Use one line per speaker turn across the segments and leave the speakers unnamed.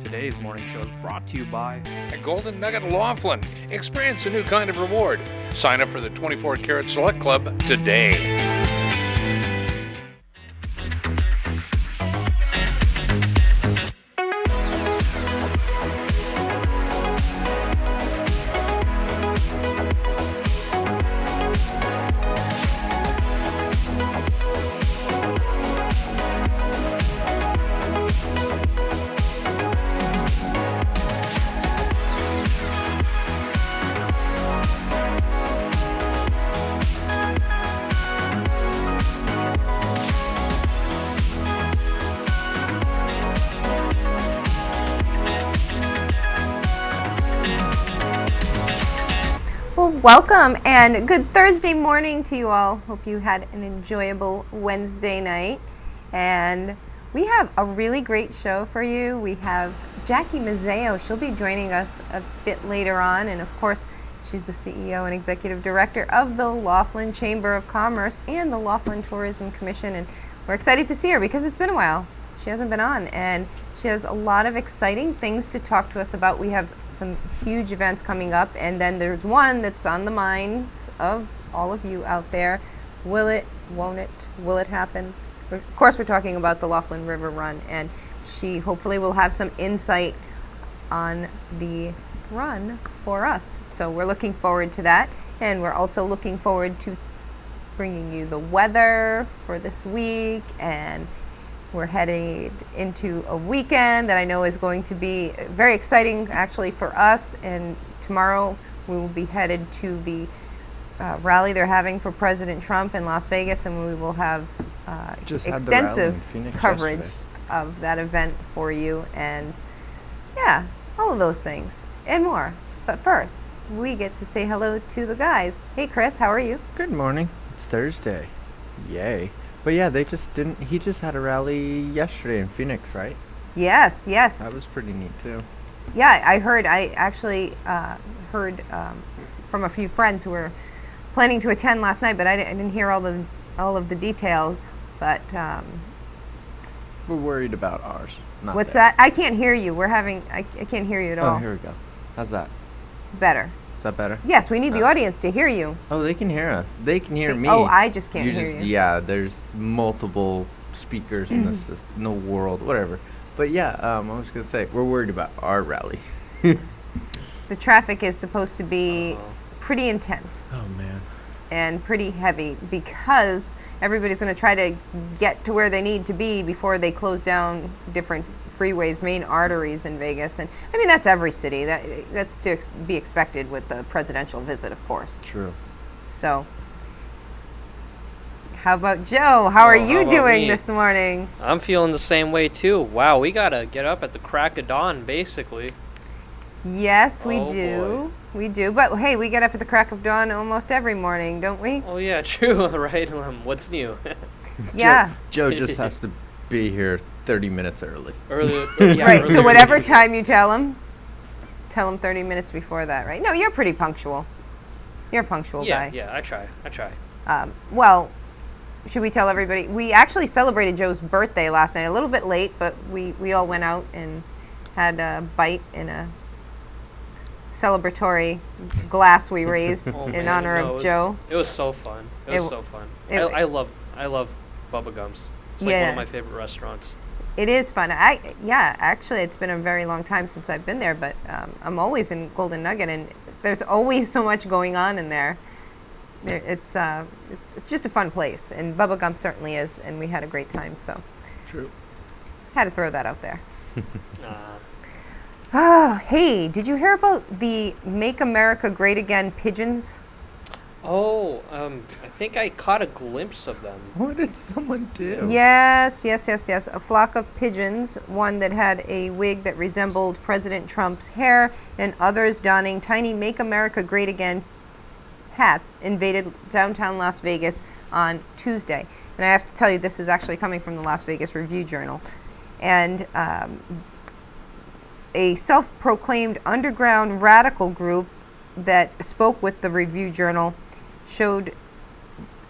Today's morning show is brought to you by
At Golden Nugget Laughlin, experience a new kind of reward. Sign up for the 24 Karat Select Club today.
Welcome and good Thursday morning to you all. Hope you had an enjoyable Wednesday night. And we have a really great show for you. We have Jackie Mazzeo. She'll be joining us a bit later on. And of course, she's the CEO and Executive Director of the Laughlin Chamber of Commerce and the Laughlin Tourism Commission. And we're excited to see her because it's been a while. She hasn't been on. And she has a lot of exciting things to talk to us about. We have some huge events coming up, and then there's one that's on the minds of all of you out there. Will it, won't it, will it happen? Of course, we're talking about the Laughlin River Run, and she hopefully will have some insight on the run for us. So we're looking forward to that, and we're also looking forward to bringing you the weather for this week, and we're headed into a weekend that I know is going to be very exciting actually for us. And tomorrow we will be headed to the rally they're having for President Trump in Las Vegas, and we will have extensive coverage of that event for you. And yeah, all of those things and more. But first, we get to say hello to the guys. Hey Chris, how are you?
Good morning. It's Thursday. Yay. But yeah, he just had a rally yesterday in Phoenix, right?
Yes.
That was pretty neat too.
Yeah, I actually heard from a few friends who were planning to attend last night, but I didn't hear all of the details. But
we're worried about ours. Not
what's
theirs.
that? I can't hear you. I can't hear you at all.
Oh, here we go. How's that?
Better.
Is that better?
Yes, we need the audience to hear you.
Oh, they can hear us. They can hear me.
Oh, I just can't hear you.
Yeah, there's multiple speakers in the world, whatever. But yeah, I was gonna say we're worried about our rally.
The traffic is supposed to be pretty intense.
Oh man.
And pretty heavy because everybody's going to try to get to where they need to be before they close down different freeways, main arteries in Vegas. And I mean, that's every city. That's to be expected with the presidential visit, of course.
True.
So, how about Joe? How are you doing this morning?
I'm feeling the same way too. Wow, we gotta get up at the crack of dawn, basically.
Yes, we
Oh,
do. We do. But hey, we get up at the crack of dawn almost every morning, don't we?
Oh yeah, true. Right. What's new?
Yeah.
Joe just has to be here 30 minutes early.
Yeah,
right. So
earlier.
whatever time you tell them 30 minutes before that, right? No, you're pretty punctual. You're a punctual guy.
Yeah, I try.
Well, should we tell everybody? We actually celebrated Joe's birthday last night, a little bit late, but we all went out and had a bite in a celebratory glass we raised in honor of Joe.
It was so fun. It was so fun. I love Bubba Gum's. It's like one of my favorite restaurants.
It is fun. Actually, it's been a very long time since I've been there, but I'm always in Golden Nugget, and there's always so much going on in there. It's just a fun place, and Bubba Gum certainly is, and we had a great time. So,
True.
Had to throw that out there. Oh, hey, did you hear about the Make America Great Again pigeons?
Oh, I think I caught a glimpse of them.
What did someone do?
Yes. A flock of pigeons, one that had a wig that resembled President Trump's hair, and others donning tiny Make America Great Again hats, invaded downtown Las Vegas on Tuesday. And I have to tell you, this is actually coming from the Las Vegas Review-Journal. And a self-proclaimed underground radical group that spoke with the Review-Journal showed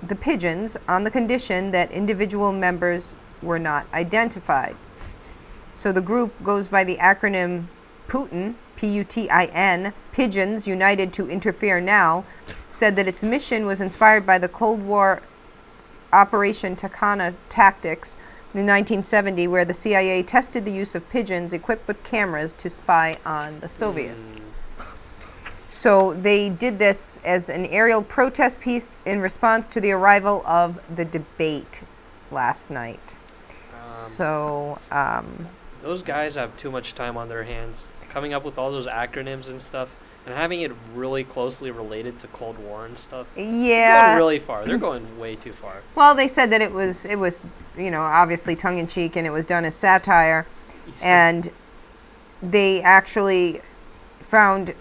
the pigeons on the condition that individual members were not identified. So the group goes by the acronym Putin, P-U-T-I-N, Pigeons United to Interfere Now, said that its mission was inspired by the Cold War Operation Takana tactics in 1970, where the CIA tested the use of pigeons equipped with cameras to spy on the Soviets. So they did this as an aerial protest piece in response to the arrival of the debate last night.
Those guys have too much time on their hands, coming up with all those acronyms and stuff, and having it really closely related to Cold War and stuff.
Yeah.
They're going really far. They're going way too far.
Well, they said that it was, obviously tongue-in-cheek, and it was done as satire, and they actually found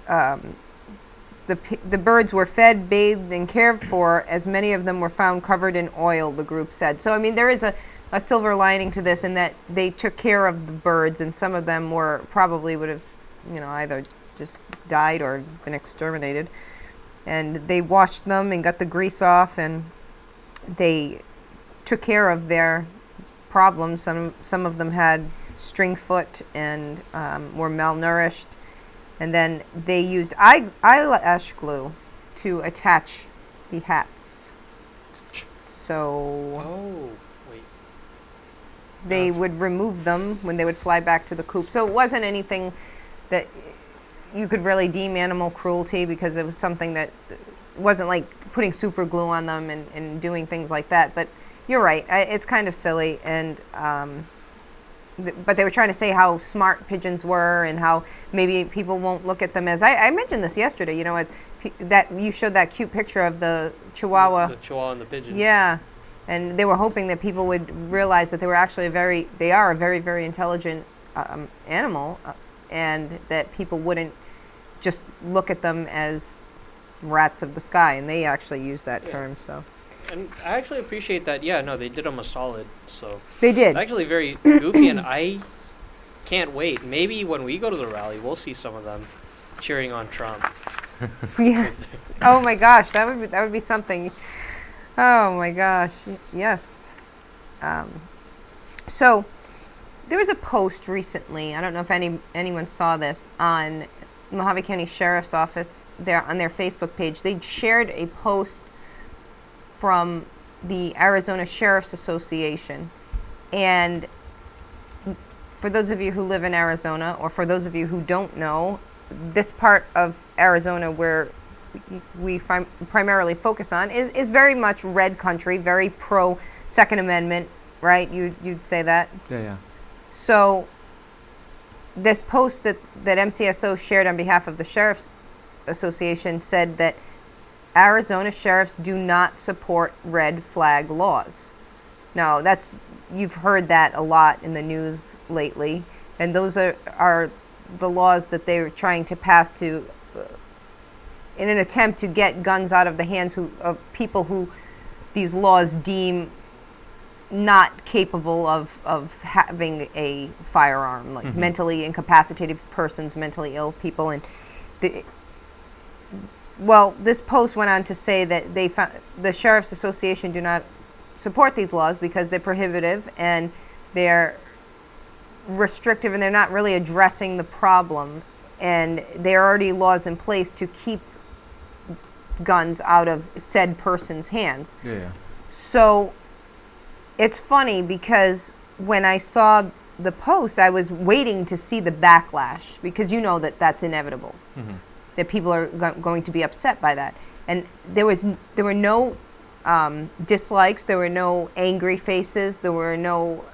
the birds were fed, bathed, and cared for, as many of them were found covered in oil, the group said. So, I mean, there is a silver lining to this in that they took care of the birds, and some of them probably would have, either just died or been exterminated. And they washed them and got the grease off, and they took care of their problems. Some of them had string foot and were malnourished. And then they used eyelash glue to attach the hats. So they would remove them when they would fly back to the coop. So it wasn't anything that you could really deem animal cruelty, because it was something that wasn't like putting super glue on them and doing things like that. But you're right, it's kind of silly. And but they were trying to say how smart pigeons were and how maybe people won't look at them as, I mentioned this yesterday, that you showed that cute picture of the Chihuahua.
The Chihuahua and the pigeon.
Yeah. And they were hoping that people would realize that they were actually they are a very, very intelligent animal, and that people wouldn't just look at them as rats of the sky. And they actually use that term, so.
And I actually appreciate that. Yeah, no, they did them a solid. So
they did.
It's actually very goofy, and I can't wait. Maybe when we go to the rally, we'll see some of them cheering on Trump.
Yeah. Oh my gosh, that would be something. Oh my gosh, yes. So there was a post recently. I don't know if anyone saw this on Mojave County Sheriff's Office. There on their Facebook page, they shared a post from the Arizona Sheriff's Association. And for those of you who live in Arizona, or for those of you who don't know, this part of Arizona where we primarily focus on is very much red country, very pro Second Amendment, right? You'd say that?
Yeah.
So this post that MCSO shared on behalf of the Sheriff's Association said that Arizona sheriffs do not support red flag laws. Now, you've heard that a lot in the news lately, and those are the laws that they're trying to pass in an attempt to get guns out of the hands of people who these laws deem not capable of having a firearm, like mentally incapacitated persons, mentally ill people, and this post went on to say that the Sheriff's Association do not support these laws because they're prohibitive and they're restrictive, and they're not really addressing the problem, and there are already laws in place to keep guns out of said person's hands.
Yeah.
So it's funny because when I saw the post, I was waiting to see the backlash, because that's inevitable. That people are going to be upset by that. And there were no dislikes, there were no angry faces, there were no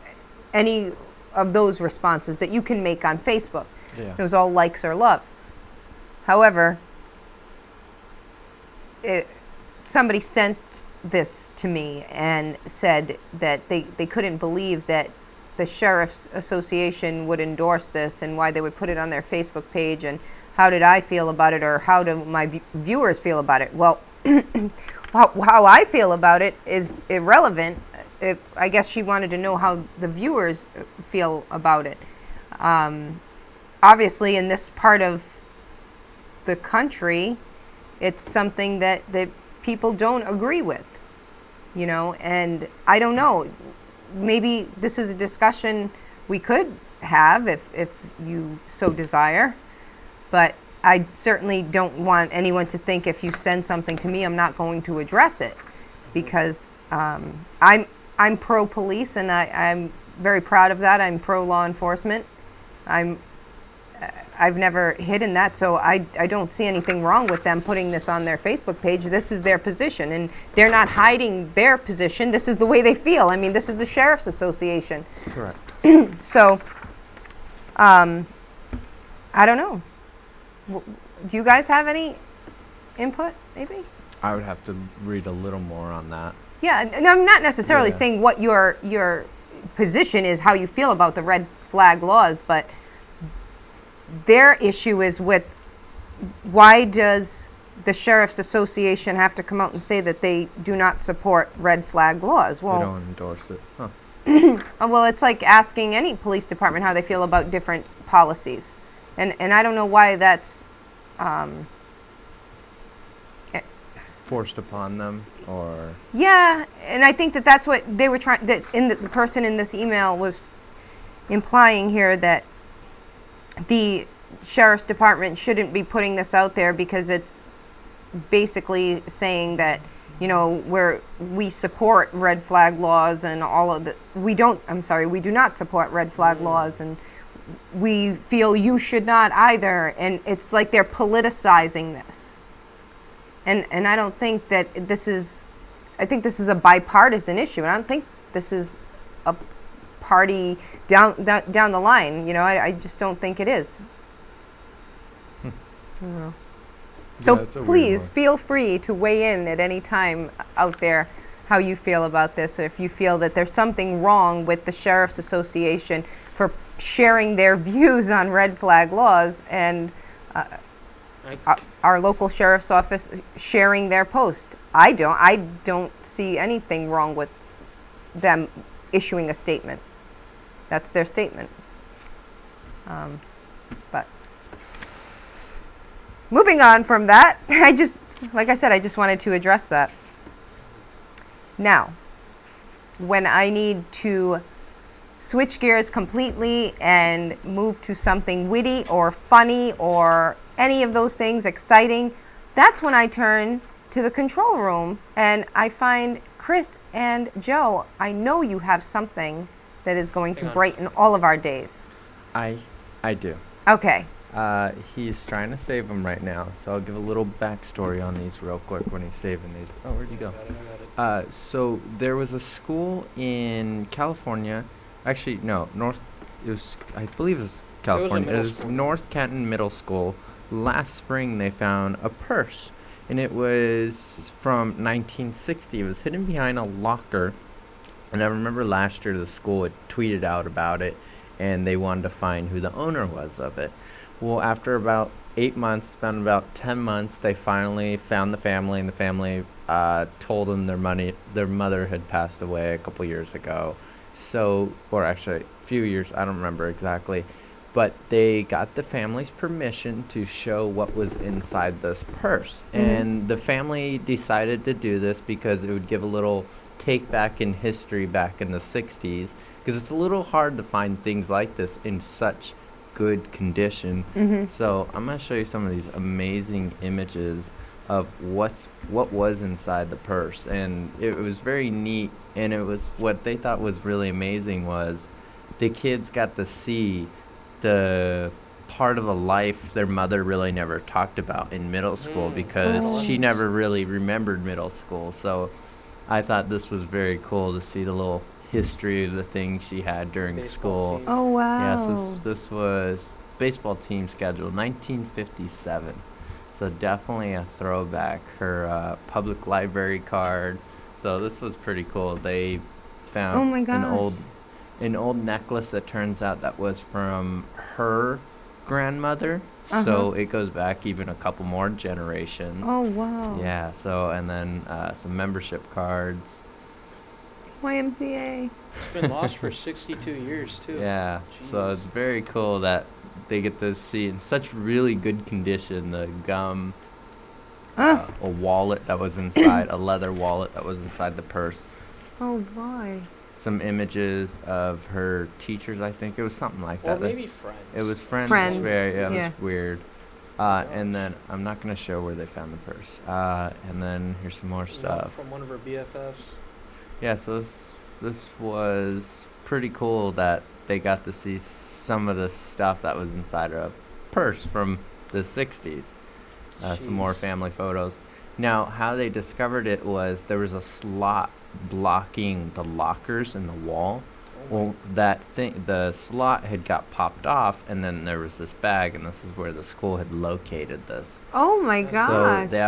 any of those responses that you can make on Facebook.
Yeah.
It was all likes or loves. However, somebody sent this to me and said that they couldn't believe that the Sheriff's Association would endorse this, and why they would put it on their Facebook page, and how did I feel about it, or how do my viewers feel about it? Well, how I feel about it is irrelevant. I guess she wanted to know how the viewers feel about it. Obviously, in this part of the country, it's something that people don't agree with, and I don't know. Maybe this is a discussion we could have if you so desire. But I certainly don't want anyone to think if you send something to me, I'm not going to address it, because I'm pro police, and I'm very proud of that. I'm pro law enforcement. I've never hidden that, so I don't see anything wrong with them putting this on their Facebook page. This is their position, and they're not hiding their position. This is the way they feel. I mean, this is the Sheriff's Association.
Correct.
So, I don't know. Do you guys have any input, maybe?
I would have to read a little more on that.
Yeah, and I'm not necessarily
Yeah.
saying what your position is, how you feel about the red flag laws, but their issue is with, why does the Sheriff's Association have to come out and say that they do not support red flag laws?
They
Well,
don't endorse it. Huh.
well, it's like asking any police department how they feel about different policies, and I don't know why that's.
Forced upon them, or
Yeah, and I think that that's what they were trying. That the person in this email was implying here, that the sheriff's department shouldn't be putting this out there, because it's basically saying that, you know, we support red flag laws and all of the. We do not support red flag laws, and we feel you should not either. And it's like they're politicizing this. And I don't think that this is. I think this is a bipartisan issue, and I don't think this is a party down the line. You know, I just don't think it is. I don't know. So
Yeah, it's a weird
please
one.
feel free to weigh in at any time out there how you feel about this, or if you feel that there's something wrong with the Sheriff's Association for sharing their views on red flag laws, and our local sheriff's office sharing their post. I don't see anything wrong with them issuing a statement. That's their statement. But moving on from that, like I said, I just wanted to address that. Now, when I need to switch gears completely and move to something witty or funny or any of those things, exciting, that's when I turn to the control room and I find Chris and Joe. I know you have something that is going to
Hang on.
brighten all of our days.
I do.
Okay.
He's trying to save them right now, so I'll give a little backstory on these real quick when he's saving these. Oh, where'd he go?
Got it.
So there was a school in California. Actually, no, I believe it was California. It
middle
was
school.
North Canton Middle School. Last spring they found a purse, and it was from 1960. It was hidden behind a locker. And I remember last year the school had tweeted out about it, and they wanted to find who the owner was of it. Well, after about 8 months, it's been about 10 months, they finally found the family, and the family told them their mother had passed away a couple years ago. So, or actually a few years, I don't remember exactly. But they got the family's permission to show what was inside this purse. And the family decided to do this because it would give a little take back in history back in the 60s. Because it's a little hard to find things like this in such good condition. So I'm going to show you some of these amazing images of what was inside the purse. And it was very neat. And it was, what they thought was really amazing was the kids got to see the part of a life their mother really never talked about in middle school, because she never really remembered middle school. So I thought this was very cool to see the little history of the things she had during
Baseball
school.
team.
Oh, wow.
Yes, this was baseball team schedule, 1957. So definitely a throwback. Her public library card. So this was pretty cool. They found
Oh my gosh.
an old necklace that turns out that was from her grandmother. So it goes back even a couple more generations.
Oh, wow.
Yeah, so, and then some membership cards.
YMCA.
It's been lost for 62 years, too.
Yeah, so it's
Jeez.
very cool that they get to see in such really good condition the gum, a wallet that was inside, a leather wallet that was inside the purse.
Oh, boy.
some images of her teachers. I think it was something like
Or
that.
maybe friends.
It was Friends.
Friends,
It was very, yeah,
yeah.
it was weird. And then I'm not gonna show where they found the purse. And then here's some more
Note
stuff.
from one of her BFFs.
Yeah, so this was pretty cool that they got to see some of the stuff that was inside a purse from the 60s. Some more
Jeez.
family photos. Now, how they discovered it was there was a slot blocking the lockers in the wall. Well, the slot had got popped off, and then there was this bag, and this is where the school had located this.
Oh my gosh.
So they,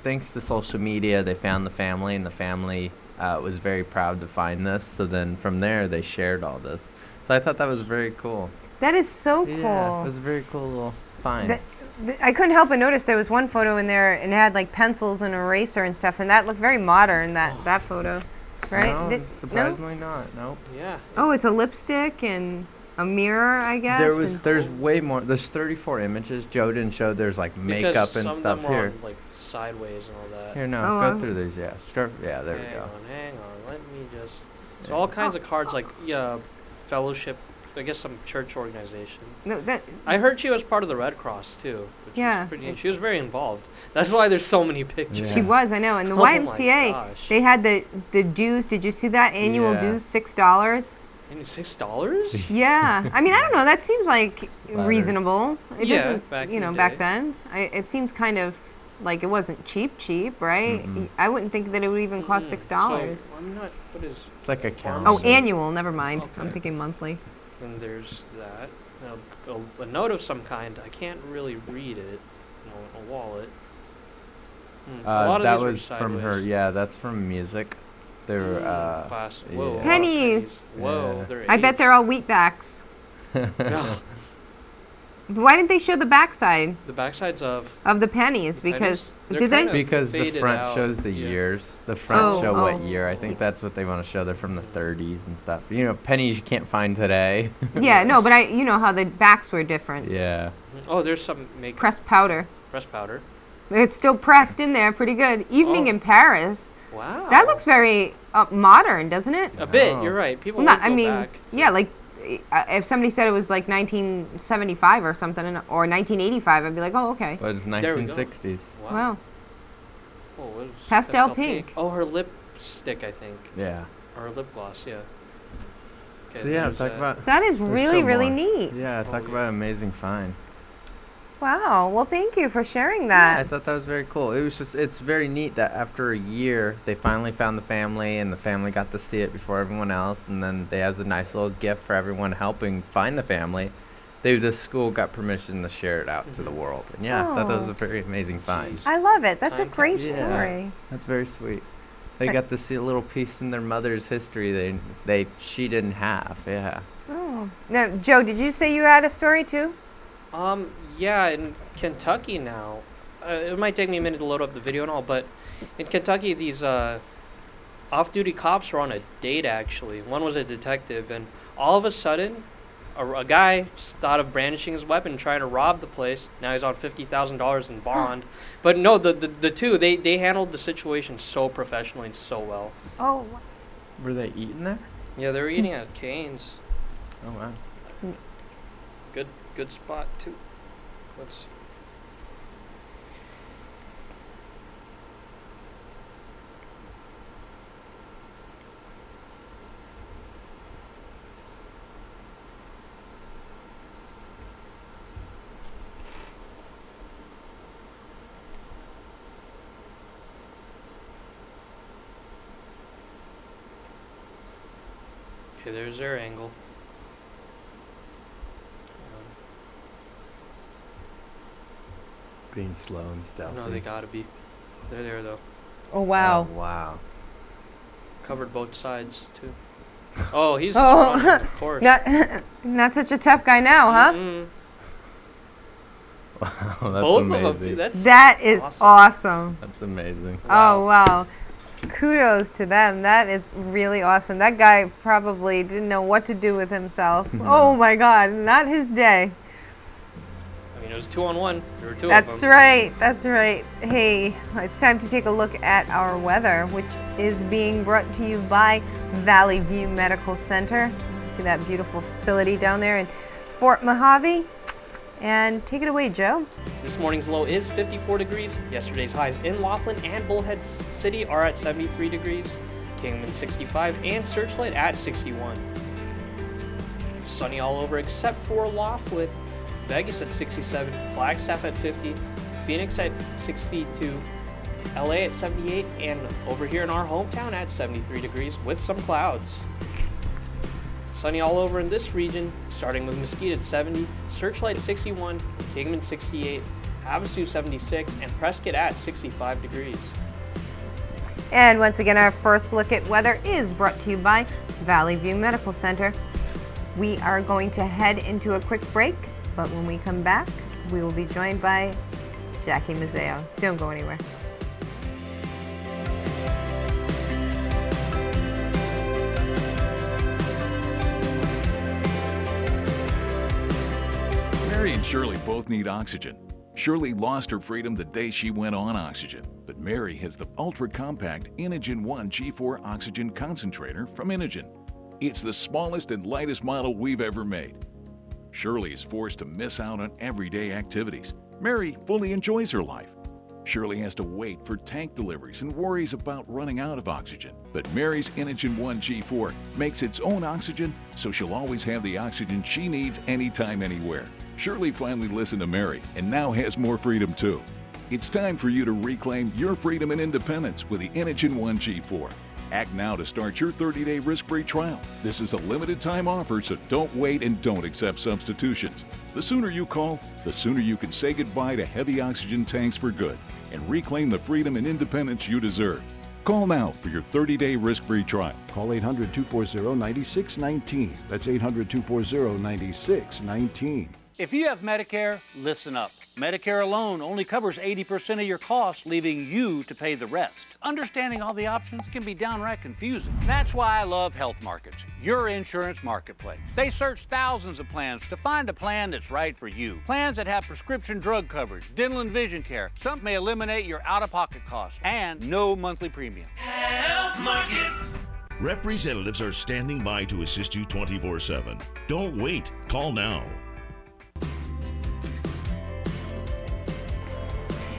thanks to social media, they found the family, and the family was very proud to find this. So then from there, they shared all this. So I thought that was very cool.
That is so
Yeah, it
cool.
was a very cool little find.
I couldn't help but notice there was one photo in there and it had like pencils and eraser and stuff, and that looked very modern, that photo. Right?
No,
No?
surprisingly not. Nope.
Yeah.
Oh, it's a lipstick and a mirror, I guess.
There's way more. There's 34 images. Joe didn't show. There's like makeup
Because
and
some
stuff
of them were
here.
on, like sideways and all that.
Here, no,
Oh,
go through these. Yeah, start. Yeah, there we
hang
go.
Hang on. Let me just. So
Yeah.
all kinds of cards like fellowship. I guess some church organization.
No, that,
I heard she was part of the Red Cross too. Which
Yeah.
Was pretty. She was very involved. That's why there's so many pictures.
she
Yeah.
was, I know. And the
Oh my
YMCA,
gosh.
they had the dues. Did you see that? Annual
Yeah.
dues, $6.
And $6?
Yeah. I mean, I don't know. That seems like
Ladders.
reasonable. It
Yeah,
doesn't,
back in
you know,
the
back
day.
then. It seems kind of like it wasn't cheap, right?
Mm-mm.
I wouldn't think that it would even cost $6.
So I'm not. What is?
It's like a
Farm-
Oh,
calendar.
annual. Never mind. I'm
Okay.
thinking monthly.
Then there's that. Now, a note of some kind. I can't really read it. A wallet. A lot of
That
these were
was from her.
sideways.
Yeah, that's from music. They were.
Class. Whoa. a lot of
Pennies.
Whoa.
Yeah.
They're
I bet they're all wheatbacks.
Yeah.
Why didn't they show the backside
The backsides of.
of the pennies?
The
Because
pennies, they're
did they?
kind of
Because the
faded
front
out,
shows the
yeah.
years. The front
Oh,
show what
oh.
year. I think that's what they want to show. They're from the 30s and stuff. You know, pennies you can't find today.
Yeah, no, but you know how the backs were different.
Yeah.
Oh, there's some makeup.
Pressed powder.
Press powder.
It's still pressed in there, pretty good. Evening
Oh.
in Paris.
Wow.
That looks very modern, doesn't it?
A bit.
Oh.
You're right. People.
Well, not.
would
I
go
mean,
back to-
yeah, like if somebody said it was like 1975 or something, or 1985, I'd be like, oh, okay.
But it's
There we go.
1960s.
Wow.
Wow.
Oh, what is
Pastel pink.
Oh, her lipstick, I think,
Yeah.
or her lip gloss. Yeah. Okay,
So yeah,
there's
talk
that.
about.
That is
There's
really,
still
really
more.
neat.
Yeah, talk
yeah.
about amazing find.
Wow. Well, thank you for sharing
Yeah, I
that.
thought that was very cool. It's very neat that after a year, they finally found the family, and the family got to see it before everyone else, and then they has a nice little gift for everyone helping find the family. The school got permission to share it out to the world. And yeah, I thought that was
Oh.
a very amazing find.
Jeez.
I love it. That's a
Time
great
capsule.
story.
That's very sweet. They
Right.
got to see a little piece in their mother's history she didn't have. Yeah.
Oh. Now, Joe, did you say you had a story too?
Yeah, in Kentucky now, it might take me a minute to load up the video and all, but in Kentucky, these off-duty cops were on a date, actually. One was a detective, and all of a sudden, a guy just thought of brandishing his weapon, trying to rob the place. Now he's on $50,000 in bond. But no, the two, they handled the situation so professionally and so well.
Oh.
Were they eating there?
Yeah, they were eating at Cane's.
Oh, wow.
Good spot, too. Let's see. Okay, there's their angle.
Being slow and stealthy.
No, they gotta be. They're there though.
Oh, wow.
Oh, wow.
Covered both sides too. Oh, he's
Oh.
running, of course.
Not, not such a tough guy now, huh?
Mm-mm.
Wow, that's
Both
amazing.
of them, dude. That's
That is awesome.
That's amazing.
Oh, wow. Kudos to them. That is really awesome. That guy probably didn't know what to do with himself. Oh, my God. Not his day.
I I mean, it was 2-on-1. There were two of
That's
them.
right. That's right. Hey, it's time to take a look at our weather, which is being brought to you by Valley View Medical Center. See that beautiful facility down there in Fort Mojave? And take it away, Joe.
This morning's low is 54 degrees. Yesterday's highs in Laughlin and Bullhead City are at 73 degrees. Kingman 65 and Searchlight at 61. Sunny all over except for Laughlin. Vegas at 67, Flagstaff at 50, Phoenix at 62, LA at 78, and over here in our hometown at 73 degrees with some clouds. Sunny all over in this region, starting with Mesquite at 70, Searchlight 61, Kingman 68, Havasu 76, and Prescott at 65 degrees.
And once again, our first look at weather is brought to you by Valley View Medical Center. We are going to head into a quick break, but when we come back, we will be joined by Jackie Mazzeo. Don't go anywhere.
Mary and Shirley both need oxygen. Shirley lost her freedom the day she went on oxygen, but Mary has the ultra-compact Inogen 1 G4 oxygen concentrator from Inogen. It's the smallest and lightest model we've ever made. Shirley is forced to miss out on everyday activities. Mary fully enjoys her life. Shirley has to wait for tank deliveries and worries about running out of oxygen. But Mary's Inogen 1 G4 makes its own oxygen, so she'll always have the oxygen she needs anytime, anywhere. Shirley finally listened to Mary and now has more freedom too. It's time for you to reclaim your freedom and independence with the Inogen 1 G4. Act now to start your 30-day risk-free trial. This is a limited time offer, so don't wait and don't accept substitutions. The sooner you call, the sooner you can say goodbye to heavy oxygen tanks for good and reclaim the freedom and independence you deserve. Call now for your 30-day risk-free trial.
Call 800-240-9619. That's 800-240-9619.
If you have Medicare, listen up. Medicare alone only covers 80% of your costs, leaving you to pay the rest. Understanding all the options can be downright confusing. That's why I love Health Markets, your insurance marketplace. They search thousands of plans to find a plan that's right for you. Plans that have prescription drug coverage, dental and vision care. Some may eliminate your out-of-pocket costs and no monthly premium.
Health Markets.
Representatives are standing by to assist you 24/7. Don't wait. Call now.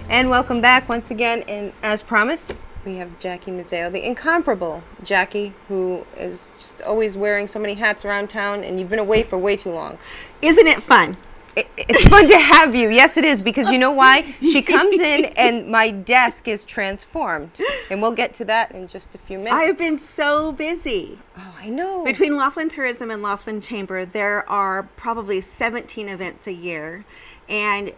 And welcome back once again. And as promised, we have Jackie Mazzeo, the incomparable Jackie, who is just always wearing so many hats around town, and you've been away for way too long.
Isn't it fun?
It's fun to have you. Yes, it is, because you know why? She comes in and my desk is transformed. And we'll get to that in just a few minutes.
I've been so busy.
Oh, I know.
Between Laughlin Tourism and Laughlin Chamber, there are probably 17 events a year. And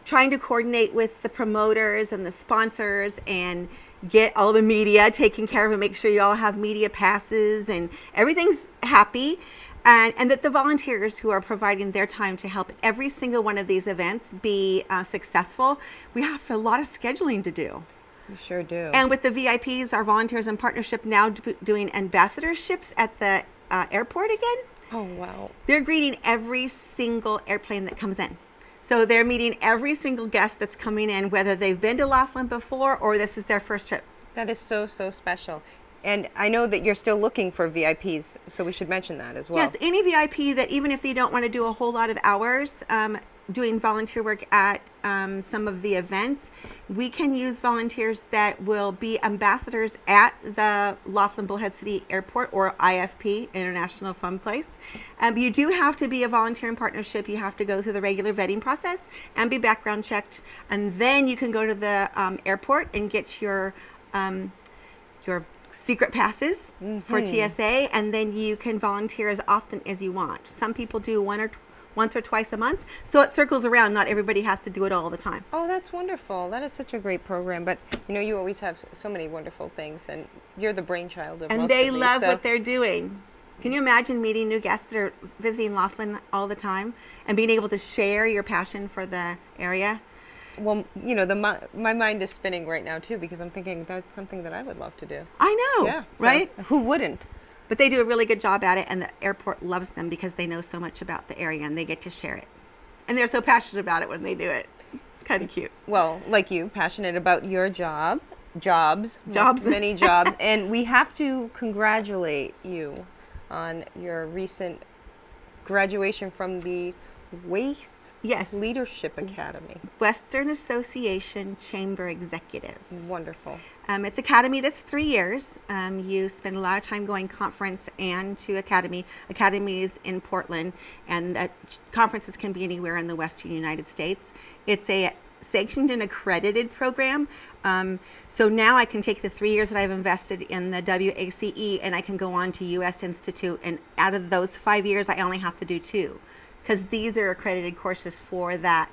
trying to coordinate with the promoters and the sponsors and get all the media taken care of and make sure you all have media passes and everything's happy. And that the volunteers who are providing their time to help every single one of these events be successful, we have a lot of scheduling to do.
We sure do.
And with the VIPs, our volunteers in partnership now doing ambassadorships at the airport again.
Oh, wow.
They're greeting every single airplane that comes in. So they're meeting every single guest that's coming in, whether they've been to Laughlin before or this is their first trip.
That is so, so special. And I know that you're still looking for VIPs, so we should mention that as well.
Yes, any VIP that even if they don't want to do a whole lot of hours doing volunteer work at some of the events, we can use volunteers that will be ambassadors at the Laughlin Bullhead City Airport or IFP, International Fun Place. You do have to be a volunteer in partnership. You have to go through the regular vetting process and be background checked. And then you can go to the airport and get your secret passes for TSA, and then you can volunteer as often as you want. Some people do once or twice a month, so it circles around. Not everybody has to do it all the time.
Oh, that's wonderful. That is such a great program. But you know, you always have so many wonderful things, and you're the brainchild of
and
most
they
of these,
love
so.
what they're doing. Can you imagine meeting new guests that are visiting Laughlin all the time and being able to share your passion for the area?
Well, you know, my mind is spinning right now too, because I'm thinking that's something that I would love to do.
I know,
Yeah, so
right?
Who wouldn't?
But they do a really good job at it, and the airport loves them because they know so much about the area and they get to share it. And they're so passionate about it when they do it. It's kind of cute.
Well, like you, passionate about your jobs, many jobs, and we have to congratulate you on your recent graduation from the Waste Leadership Academy.
Western Association Chamber Executives.
Wonderful.
It's academy that's 3 years. You spend a lot of time going conference and to academy. Academy is in Portland, and conferences can be anywhere in the Western United States. It's a sanctioned and accredited program. So now I can take the 3 years that I've invested in the WACE and I can go on to US Institute. And out of those 5 years, I only have to do 2 because these are accredited courses for that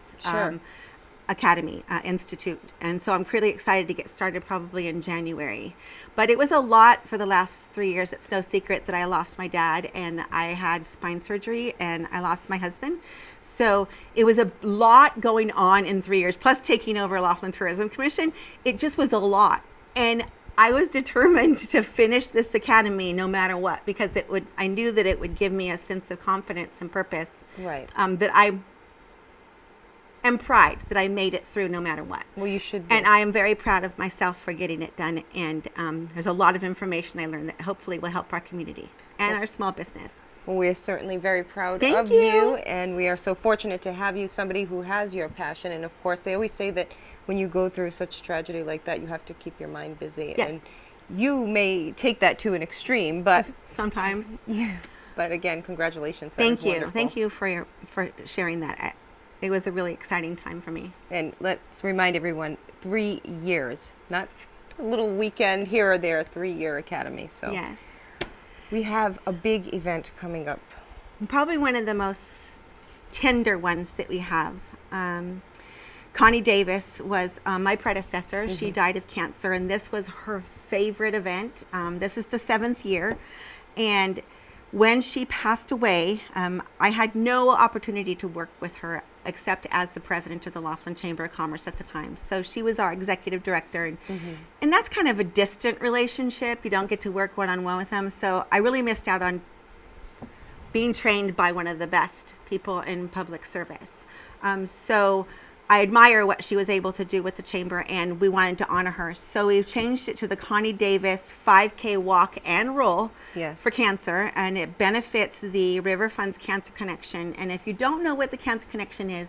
Academy Institute. And so I'm pretty excited to get started probably in January. But it was a lot for the last 3 years. It's no secret that I lost my dad and I had spine surgery and I lost my husband. So it was a lot going on in 3 years, plus taking over Laughlin Tourism Commission. It just was a lot. And I was determined to finish this academy no matter what, because I knew that it would give me a sense of confidence and purpose.
Right.
And pride that I made it through no matter what.
Well, you should be.
And I am very proud of myself for getting it done. And there's a lot of information I learned that hopefully will help our community and our small business.
Well, we are certainly very proud
Thank
of
you.
you, and we are so fortunate to have you, somebody who has your passion. And of course, they always say that when you go through such tragedy like that, you have to keep your mind busy.
Yes.
And you may take that to an extreme, but
sometimes.
Yeah. But again, congratulations. That
Thank
was
you.
wonderful.
Thank you for sharing that. It was a really exciting time for me.
And let's remind everyone, 3 years, not a little weekend here or there, 3-year academy. So
yes,
we have a big event coming up.
Probably one of the most tender ones that we have. Connie Davis was my predecessor. She died of cancer, and this was her favorite event. This is the 7th year, and when she passed away, I had no opportunity to work with her except as the president of the Laughlin Chamber of Commerce at the time. So she was our executive director, and that's kind of a distant relationship. You don't get to work one-on-one with them. So I really missed out on being trained by one of the best people in public service. So I admire what she was able to do with the chamber, and we wanted to honor her. So we've changed it to the Connie Davis 5K walk and roll for cancer, and it benefits the River Funds Cancer Connection. And if you don't know what the Cancer Connection is,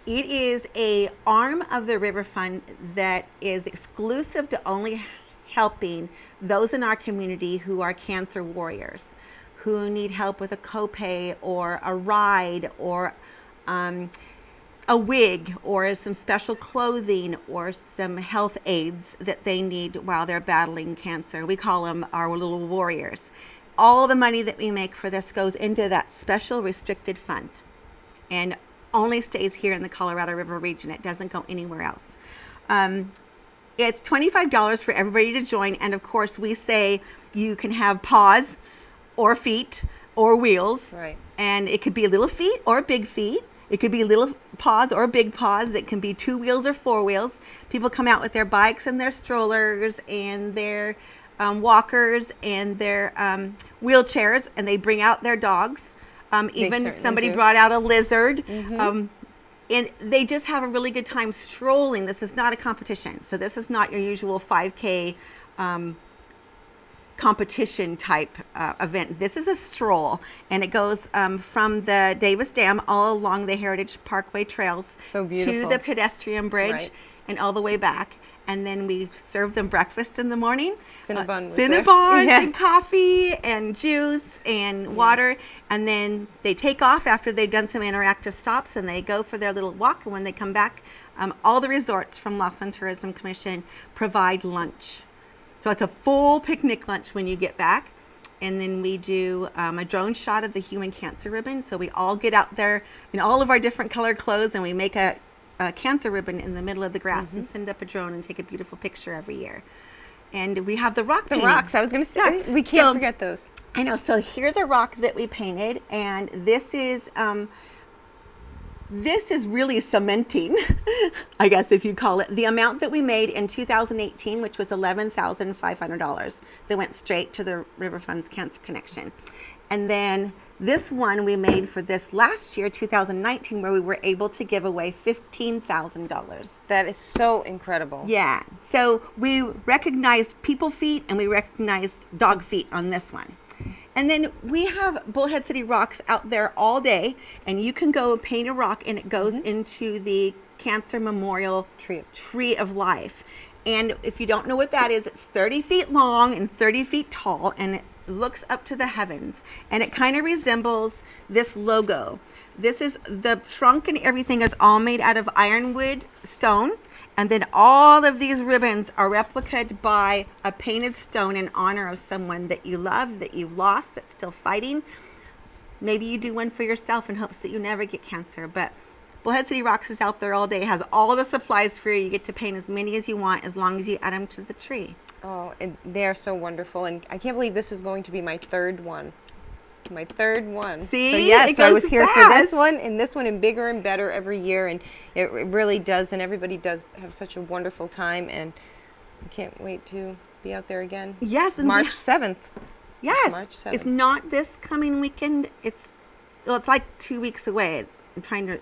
it is a arm of the River Fund that is exclusive to only helping those in our community who are cancer warriors, who need help with a copay or a ride or a wig or some special clothing or some health aids that they need while they're battling cancer. We call them our little warriors. All the money that we make for this goes into that special restricted fund and only stays here in the Colorado River region. It doesn't go anywhere else. It's $25 for everybody to join, and of course we say you can have paws or feet or wheels.
Right.
And it could be little feet or big feet. It could be little paws or big paws. It can be 2 wheels or 4 wheels. People come out with their bikes and their strollers and their walkers and their wheelchairs, and they bring out their dogs. Even somebody brought out a lizard. And they just have a really good time strolling. This is not a competition. So this is not your usual 5K competition type event. This is a stroll, and it goes from the Davis Dam all along the Heritage Parkway trails
to
the pedestrian bridge and all the way back. And then we serve them breakfast in the morning.
Cinnabon
and coffee and juice and water. And then they take off after they've done some interactive stops, and they go for their little walk. And when they come back, all the resorts from Laughlin Tourism Commission provide lunch. So it's a full picnic lunch when you get back. And then we do a drone shot of the human cancer ribbon. So we all get out there in all of our different colored clothes, and we make a cancer ribbon in the middle of the grass and send up a drone and take a beautiful picture every year. And we have the rock painting.
The rocks, I was going to say. We can't forget those.
I know. So here's a rock that we painted, and this is really cementing, I guess if you call it, the amount that we made in 2018, which was $11,500 that went straight to the River Funds Cancer Connection. And then This one we made for this last year, 2019, where we were able to give away $15,000.
That is so incredible.
Yeah. So we recognized people feet and we recognized dog feet on this one. And then we have Bullhead City Rocks out there all day, and you can go paint a rock and it goes into the Cancer Memorial Tree of Life. And if you don't know what that is, it's 30 feet long and 30 feet tall, and it looks up to the heavens. And it kind of resembles this logo. This is the trunk, and everything is all made out of ironwood stone. And then all of these ribbons are replicated by a painted stone in honor of someone that you love, that you've lost, that's still fighting. Maybe you do one for yourself in hopes that you never get cancer. But Bullhead City Rocks is out there all day, has all the supplies for you. You get to paint as many as you want as long as you add them to the tree.
Oh, and they're so wonderful. And I can't believe this is going to be my third one. My third one.
See?
So yes,
It
I was
goes
here for
fast.
this one, and bigger and better every year, and it really does, and everybody does have such a wonderful time, and I can't wait to be out there again.
Yes. And
March 7th.
Yes.
March 7th.
It's not this coming weekend. It's like 2 weeks away. I'm trying to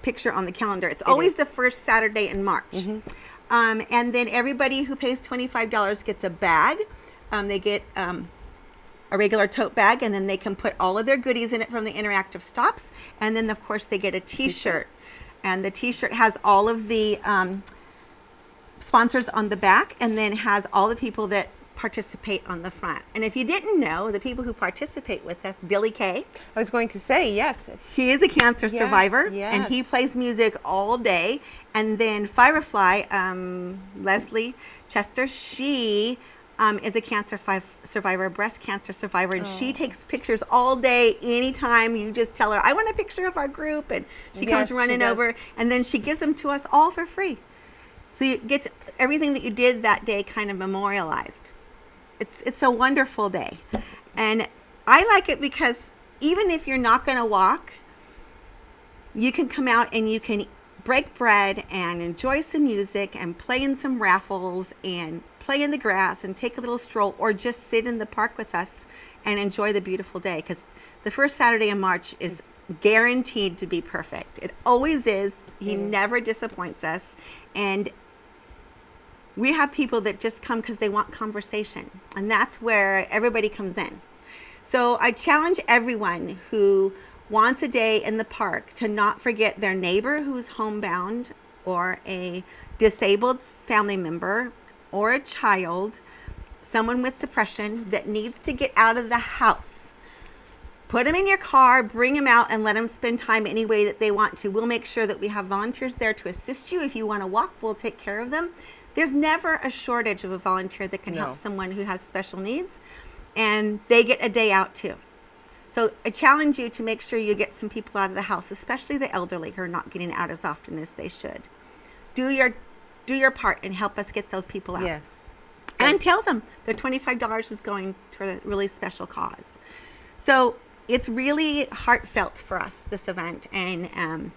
picture on the calendar. It's always the first Saturday in March. And then everybody who pays $25 gets a bag. They get a regular tote bag, and then they can put all of their goodies in it from the interactive stops. And then, of course, they get a T-shirt. And the T-shirt has all of the sponsors on the back, and then has all the people that participate on the front. And if you didn't know, the people who participate with us, Billy Kay.
I was going to say, yes.
He is a cancer survivor, and he
yes.
plays music all day. And then Firefly, Leslie Chester, she is a cancer survivor, breast cancer survivor, and she takes pictures all day. Anytime you just tell her, I want a picture of our group, and she comes running over, and then she gives them to us all for free. So you get everything that you did that day kind of memorialized. It's a wonderful day. And I like it because even if you're not going to walk, you can come out and you can break bread and enjoy some music and play in some raffles and play in the grass and take a little stroll, or just sit in the park with us and enjoy the beautiful day, because the first Saturday in March is guaranteed to be perfect. It always is. He never disappoints us. And we have people that just come because they want conversation, and that's where everybody comes in. So I challenge everyone who wants a day in the park to not forget their neighbor who's homebound, or a disabled family member, or a child, someone with depression that needs to get out of the house. Put them in your car, bring them out, and let them spend time any way that they want to. We'll make sure that we have volunteers there to assist you. If you want to walk, we'll take care of them. There's never a shortage of a volunteer that can help someone who has special needs, and they get a day out too. So I challenge you to make sure you get some people out of the house, especially the elderly who are not getting out as often as they should. Do your part and help us get those people out.
Yes.
And tell them their $25 is going to a really special cause. So it's really heartfelt for us, this event. And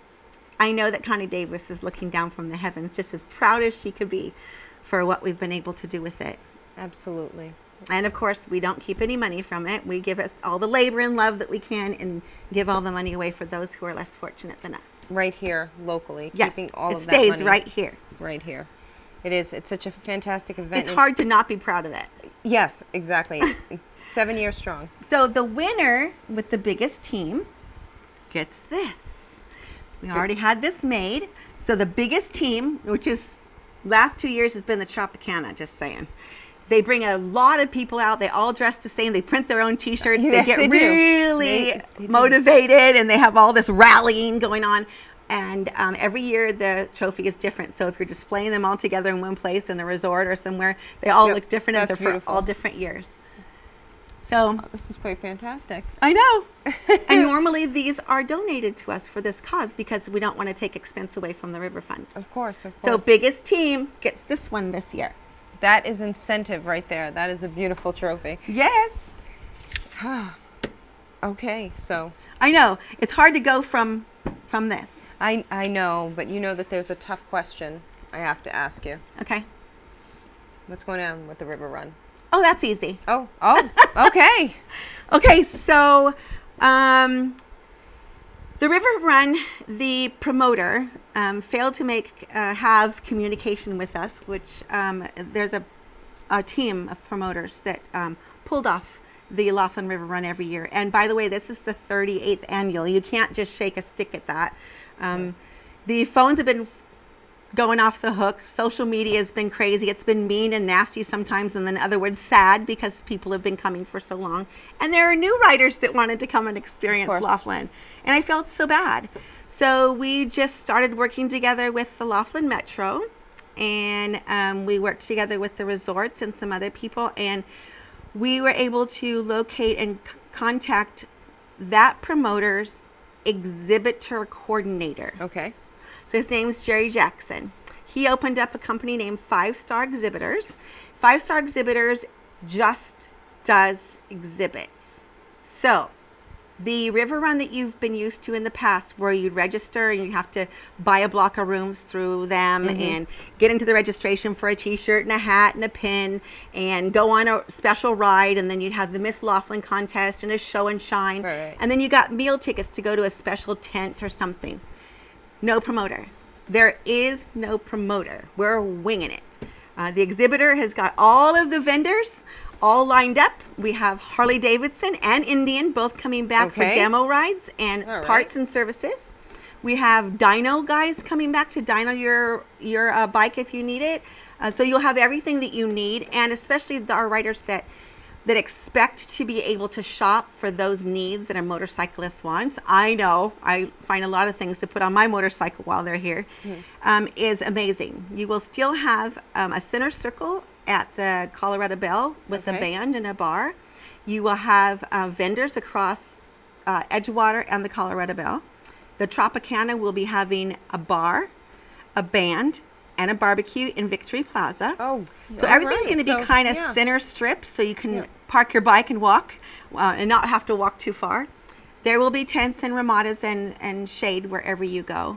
I know that Connie Davis is looking down from the heavens, just as proud as she could be for what we've been able to do with it.
Absolutely.
And of course, we don't keep any money from it. We give us all the labor and love that we can, and give all the money away for those who are less fortunate than us.
Right here, locally.
Yes,
keeping all of
it
that money
stays right here.
Right here. It is. It's such a fantastic event.
It's hard to not be proud of it.
Yes, exactly. 7 years strong.
So the winner with the biggest team gets this. We already had this made. So the biggest team, which is last 2 years, has been the Tropicana, just saying. They bring a lot of people out. They all dress the same. They print their own T-shirts.
Yes,
they get
they do.
really
They do.
motivated, and they have all this rallying going on. And every year the trophy is different. So if you're displaying them all together in one place in a resort or somewhere, they all look different, and
that's
they're for
beautiful.
all different years. So
This is quite fantastic.
I know. And normally these are donated to us for this cause, because we don't want to take expense away from the River Fund.
Of course, of course.
So biggest team gets this one this year.
That is incentive right there. That is a beautiful trophy.
Yes.
Okay, so
I know. It's hard to go from this.
I know, but you know that there's a tough question I have to ask you.
Okay.
What's going on with the River Run?
Oh, that's easy.
Oh, okay.
Okay, so The River Run, the promoter, failed to have communication with us, which there's a team of promoters that pulled off the Laughlin River Run every year. And by the way, this is the 38th annual. You can't just shake a stick at that. The phones have been going off the hook. Social media has been crazy. It's been mean and nasty sometimes, and then in other words, sad, because people have been coming for so long. And there are new riders that wanted to come and experience Laughlin. And I felt so bad. So we just started working together with the Laughlin Metro, and we worked together with the resorts and some other people, and we were able to locate and contact that promoter's exhibitor coordinator.
Okay.
So his name's Jerry Jackson. He opened up a company named 5 Star Exhibitors. 5 Star Exhibitors just does exhibits. So the river run that you've been used to in the past, where you'd register and you have to buy a block of rooms through them and get into the registration for a t-shirt and a hat and a pin and go on a special ride, and then you'd have the Miss Laughlin contest and a show and shine.
Right.
And then you got meal tickets to go to a special tent or something. No promoter. There is no promoter. We're winging it. The exhibitor has got all of the vendors all lined up. We have Harley Davidson and Indian both coming back for demo rides and parts and services. We have dyno guys coming back to dyno your bike if you need it. So you'll have everything that you need, and especially our riders that expect to be able to shop for those needs that a motorcyclist wants. I know I find a lot of things to put on my motorcycle while they're here. Is amazing. You will still have a center circle at the Colorado Bell with a band and a bar. You will have vendors across Edgewater and the Colorado Bell. The Tropicana will be having a bar, a band, and a barbecue in Victory Plaza.
Oh,
so everything's going to be kind of center strips, so you can park your bike and walk and not have to walk too far. There will be tents and ramadas and shade wherever you go.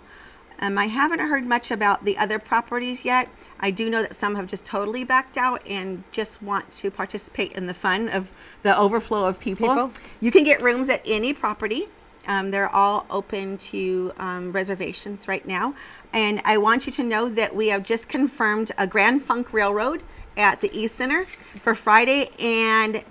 I haven't heard much about the other properties yet. I do know that some have just totally backed out and just want to participate in the fun of the overflow of people. You can get rooms at any property. They're all open to reservations right now. And I want you to know that we have just confirmed a Grand Funk Railroad at the East Center for Friday, and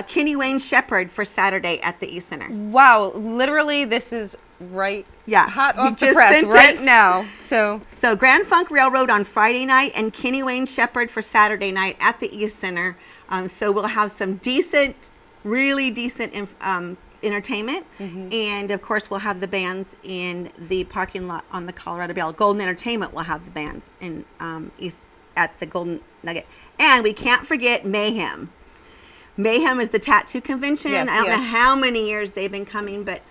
Kenny Wayne Shepherd for Saturday at the East Center.
Wow, literally this is hot off the
just
press
sent
right
it.
now. So
Grand Funk Railroad on Friday night and Kenny Wayne Shepherd for Saturday night at the East Center. So we'll have some really decent entertainment, and of course we'll have the bands in the parking lot on the Colorado Bell. Golden Entertainment will have the bands in at the Golden Nugget, and we can't forget Mayhem. Mayhem is the tattoo convention. I don't know how many years they've been coming, but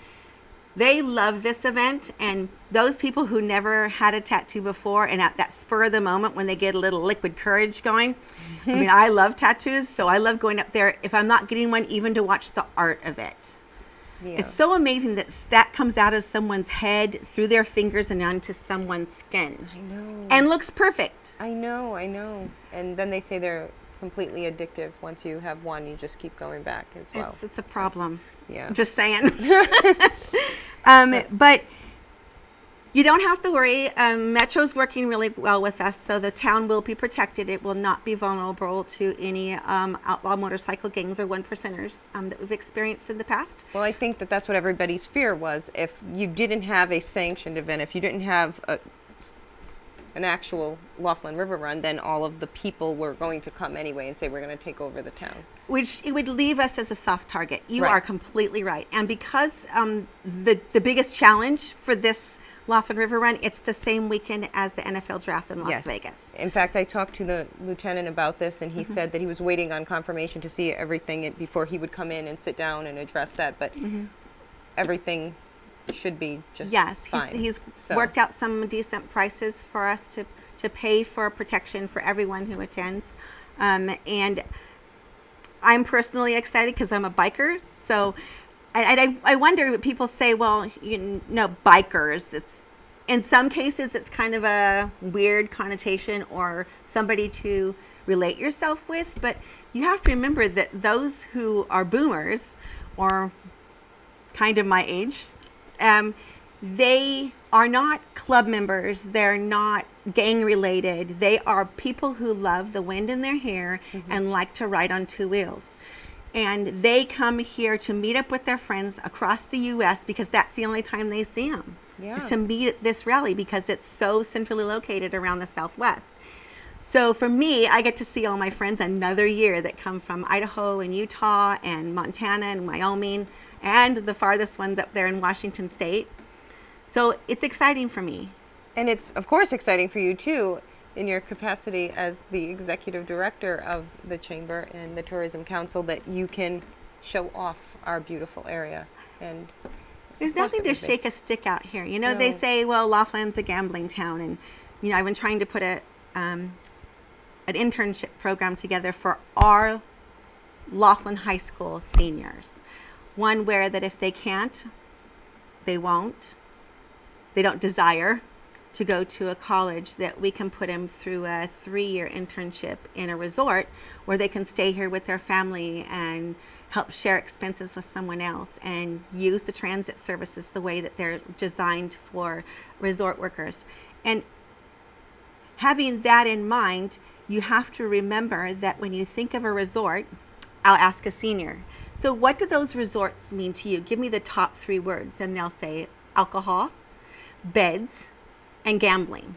they love this event, and those people who never had a tattoo before, and at that spur of the moment when they get a little liquid courage going. I mean, I love tattoos, so I love going up there if I'm not getting one, even to watch the art of it. It's so amazing that comes out of someone's head, through their fingers, and onto someone's skin.
I know.
And looks perfect.
I know. And then they say they're completely addictive. Once you have one, you just keep going back as well.
It's a problem.
Yeah.
Just saying. But you don't have to worry. Metro's working really well with us, so the town will be protected. It will not be vulnerable to any outlaw motorcycle gangs or one-percenters that we've experienced in the past.
Well, I think that's what everybody's fear was. If you didn't have a sanctioned event, if you didn't have an actual Laughlin River Run, then all of the people were going to come anyway and say, we're going to take over the town.
Which it would leave us as a soft target. You are completely right. And because the biggest challenge for this Laughlin River Run, it's the same weekend as the NFL draft in Las Vegas.
In fact, I talked to the lieutenant about this, and he said that he was waiting on confirmation to see everything before he would come in and sit down and address that. But everything should be just fine.
He's worked out some decent prices for us to pay for protection for everyone who attends. And I'm personally excited because I'm a biker. So I wonder, people say, well, bikers, in some cases it's kind of a weird connotation or somebody to relate yourself with, but you have to remember that those who are boomers or kind of my age. They are not club members. They're not gang related. They are people who love the wind in their hair and like to ride on two wheels. And they come here to meet up with their friends across the U.S. because that's the only time they see them.
Yeah.
Is to meet at this rally because it's so centrally located around the Southwest. So for me, I get to see all my friends another year that come from Idaho and Utah and Montana and Wyoming and the farthest ones up there in Washington State. So it's exciting for me.
And it's, of course, exciting for you, too, in your capacity as the executive director of the Chamber and the Tourism Council, that you can show off our beautiful area. And
there's nothing to shake a stick out here. You know, they say, well, Laughlin's a gambling town. And, you know, I've been trying to put an internship program together for our Laughlin High School seniors. One where that if they can't, they won't. They don't desire to go to a college, that we can put them through a 3-year internship in a resort where they can stay here with their family and help share expenses with someone else and use the transit services the way that they're designed for resort workers. And having that in mind, you have to remember that when you think of a resort, I'll ask a senior, so what do those resorts mean to you? Give me the top 3 words. And they'll say alcohol, beds, and gambling.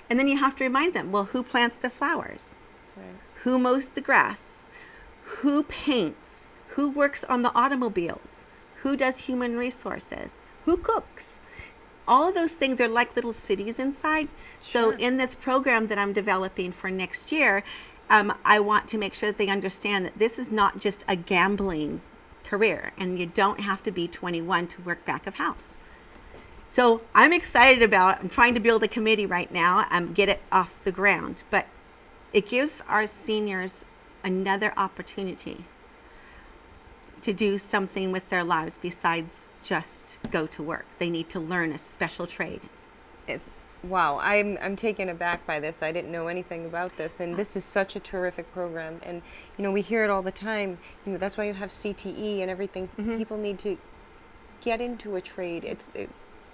And then you have to remind them, well, who plants the flowers? Right. Who mows the grass? Who paints? Who works on the automobiles? Who does human resources? Who cooks? All of those things are like little cities inside. Sure. So in this program that I'm developing for next year, I want to make sure that they understand that this is not just a gambling career, and you don't have to be 21 to work back of house. So I'm excited about it. I'm trying to build a committee right now, get it off the ground. But it gives our seniors another opportunity to do something with their lives besides just go to work. They need to learn a special trade.
Wow, I'm taken aback by this. I didn't know anything about this, and this is such a terrific program. And you know, we hear it all the time. You know, that's why you have CTE and everything. People need to get into a trade.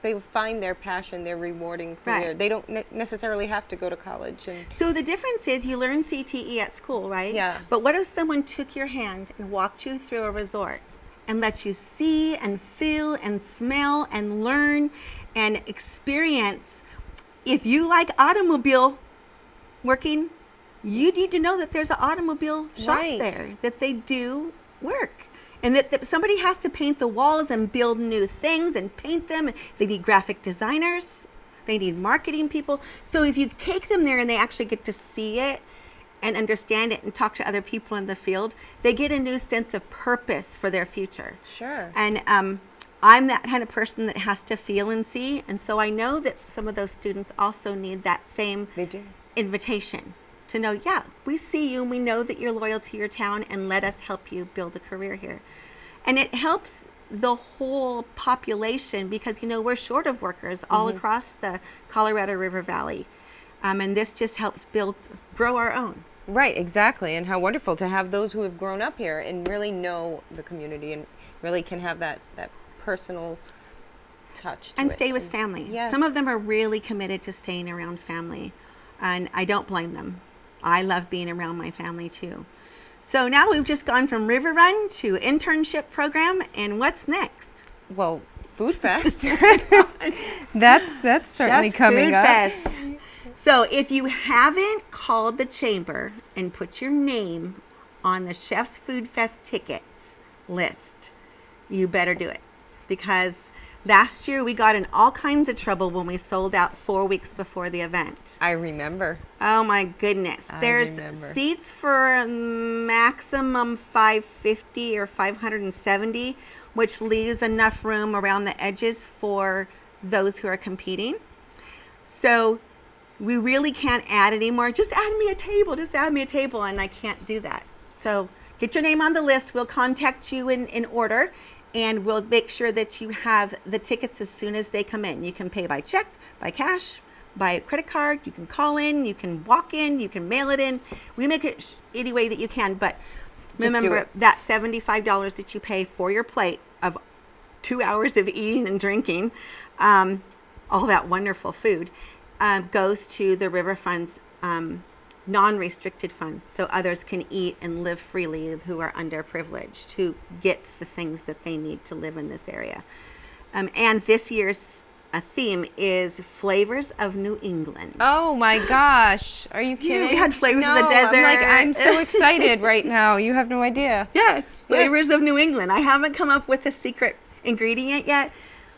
They find their passion, their rewarding career.
Right.
They don't necessarily have to go to college. And
so the difference is you learn CTE at school, right?
Yeah.
But what if someone took your hand and walked you through a resort and let you see and feel and smell and learn and experience? If you like automobile working, you need to know that there's an automobile shop there, that they do work. And that somebody has to paint the walls and build new things and paint them. They need graphic designers. They need marketing people. So if you take them there and they actually get to see it and understand it and talk to other people in the field, they get a new sense of purpose for their future.
Sure.
And I'm that kind of person that has to feel and see. And so I know that some of those students also need that same invitation. To know, yeah, we see you and we know that you're loyal to your town, and let us help you build a career here. And it helps the whole population because, you know, we're short of workers all across the Colorado River Valley. And this just helps grow our own.
Right, exactly. And how wonderful to have those who have grown up here and really know the community and really can have that personal touch to
and
it.
Stay with family.
Yes.
Some of them are really committed to staying around family, and I don't blame them. I love being around my family too. So now we've just gone from River Run to internship program, and what's next?
Well, Food Fest. that's certainly
Just
coming
Food
up.
Fest. So if you haven't called the chamber and put your name on the Chef's Food Fest tickets list, you better do it, because last year we got in all kinds of trouble when we sold out 4 weeks before the event.
I remember.
Oh my goodness. There's seats for maximum 550 or 570, which leaves enough room around the edges for those who are competing. So we really can't add anymore. Just add me a table, and I can't do that. So get your name on the list. We'll contact you in order. And we'll make sure that you have the tickets as soon as they come in. You can pay by check, by cash, by credit card. You can call in, you can walk in, you can mail it in. We make it any way that you can. But remember that $75 that you pay for your plate of 2 hours of eating and drinking, all that wonderful food, goes to the River Fund's non-restricted funds, so others can eat and live freely who are underprivileged, who get the things that they need to live in this area. And this year's theme is Flavors of New England.
Oh my gosh. Are you kidding?
We had Flavors
no,
of the Desert.
I'm so excited right now. You have no idea.
Yes, Flavors of New England. I haven't come up with a secret ingredient yet,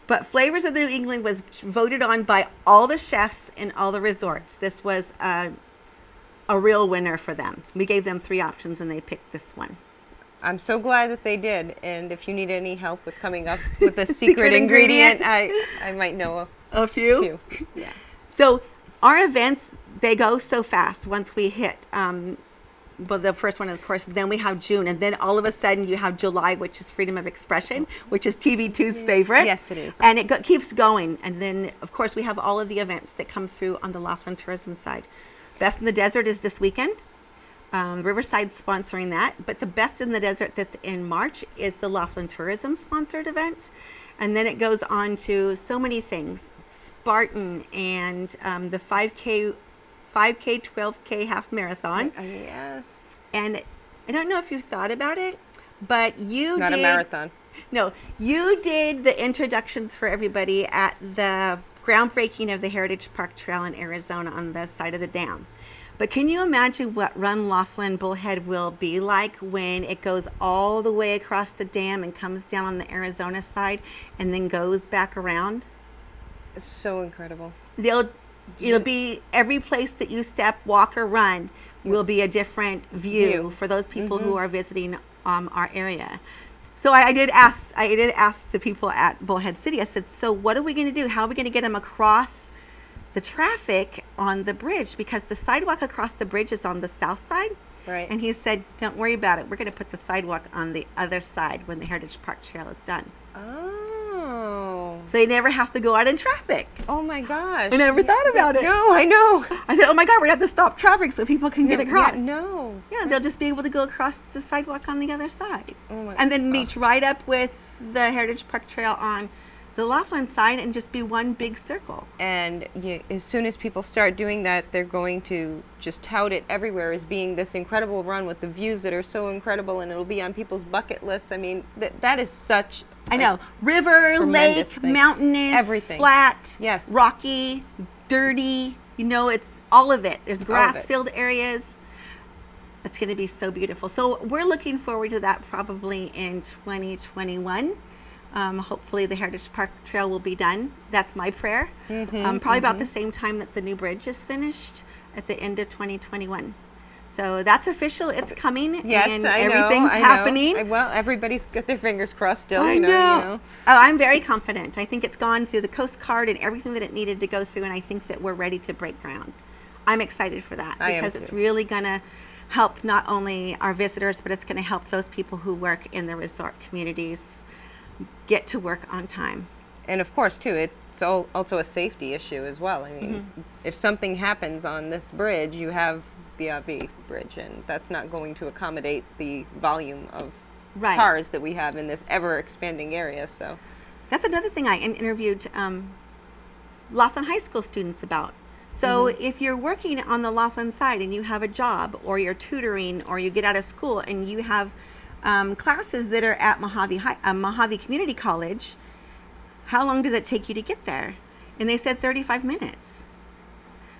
but Flavors of New England was voted on by all the chefs in all the resorts. This was a real winner for them. We gave them 3 options and they picked this one.
I'm so glad that they did. And if you need any help with coming up with a secret ingredient, I might know
a few.
Yeah.
So our events, they go so fast once we hit, well, the first one, of course, then we have June. And then all of a sudden you have July, which is Freedom of Expression, which is TV2's favorite.
Yes, it is.
And it keeps going. And then, of course, we have all of the events that come through on the Laughlin Tourism side. Best in the Desert is this weekend. Riverside's sponsoring that, but the Best in the Desert that's in March is the Laughlin Tourism sponsored event. And then it goes on to so many things, Spartan and the 5K, 12K half marathon.
Yes.
And I don't know if you've thought about it, but you
Not
did...
a marathon.
No, you did the introductions for everybody at the groundbreaking of the Heritage Park Trail in Arizona on the side of the dam. But can you imagine what Run Laughlin Bullhead will be like when it goes all the way across the dam and comes down on the Arizona side and then goes back around?
It's so incredible.
It'll be every place that you step, walk, or run will be a different view for those people who are visiting our area. So I did ask the people at Bullhead City. I said, so what are we going to do? How are we going to get them across the traffic on the bridge? Because the sidewalk across the bridge is on the south side.
Right.
And he said, don't worry about it. We're going to put the sidewalk on the other side when the Heritage Park Trail is done.
Oh.
So they never have to go out in traffic.
Oh my gosh.
I never thought about it.
No, I know.
I said, oh my God, we're going to have to stop traffic so people can get across.
Yeah,
They'll just be able to go across the sidewalk on the other side.
Oh my
and then meet right up with the Heritage Park Trail on the Laughlin side and just be one big circle.
And as soon as people start doing that, they're going to just tout it everywhere as being this incredible run with the views that are so incredible, and it'll be on people's bucket lists. I mean, that is such
I know. River, lake,
thing.
Mountainous,
Everything.
flat,
Yes.
rocky, dirty. It's all of it. There's grass-filled areas. It's going to be so beautiful. So we're looking forward to that probably in 2021. Hopefully the Heritage Park Trail will be done. That's my prayer. Probably about the same time that the new bridge is finished at the end of 2021. So that's official. It's coming.
Yes,
and
I know.
everything's happening.
Well, everybody's got their fingers crossed still.
I
you
know. Oh, I'm very confident. I think it's gone through the Coast Guard and everything that it needed to go through, and I think that we're ready to break ground. I'm excited for that because it's really going to help not only our visitors, but it's going to help those people who work in the resort communities get to work on time.
And of course, too, it's also a safety issue as well. I mean, if something happens on this bridge, you have the AV bridge, and that's not going to accommodate the volume of cars that we have in this ever-expanding area. So
that's another thing I interviewed Laughlin High School students about. So if you're working on the Laughlin side and you have a job, or you're tutoring, or you get out of school and you have classes that are at Mojave Community College, how long does it take you to get there? And they said 35 minutes.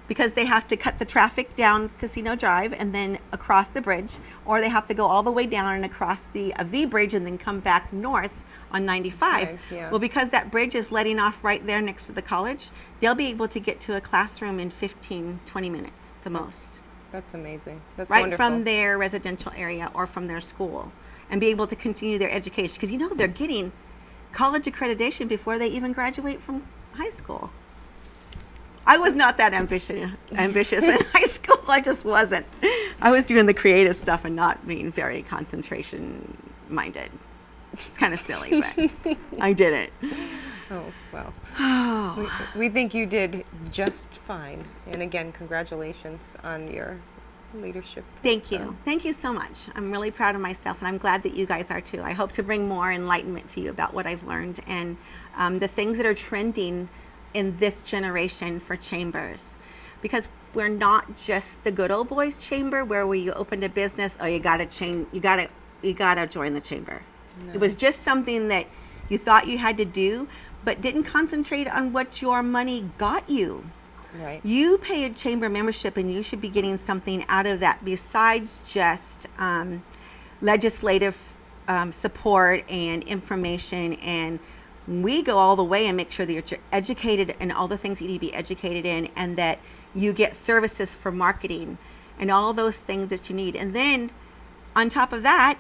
Because they have to cut the traffic down Casino Drive and then across the bridge, or they have to go all the way down and across the V bridge and then come back north on 95. Well, because that bridge is letting off right there next to the college, they'll be able to get to a classroom in 15, 20 minutes, the most.
That's amazing. That's
right
wonderful.
From their residential area or from their school, and be able to continue their education. Because they're getting college accreditation before they even graduate from high school. I was not that ambitious in high school. I just wasn't. I was doing the creative stuff and not being very concentration minded. It's kind of silly, but I did it.
Oh, well. We think you did just fine. And again, congratulations on your leadership.
Thank you. Thank you so much. I'm really proud of myself, and I'm glad that you guys are too. I hope to bring more enlightenment to you about what I've learned and the things that are trending in this generation for chambers. Because we're not just the good old boys chamber where you opened a business, you gotta join the chamber. No. It was just something that you thought you had to do, but didn't concentrate on what your money got you.
Right.
You pay a chamber membership, and you should be getting something out of that besides just legislative support and information. And we go all the way and make sure that you're educated in all the things you need to be educated in, and that you get services for marketing and all those things that you need. And then on top of that,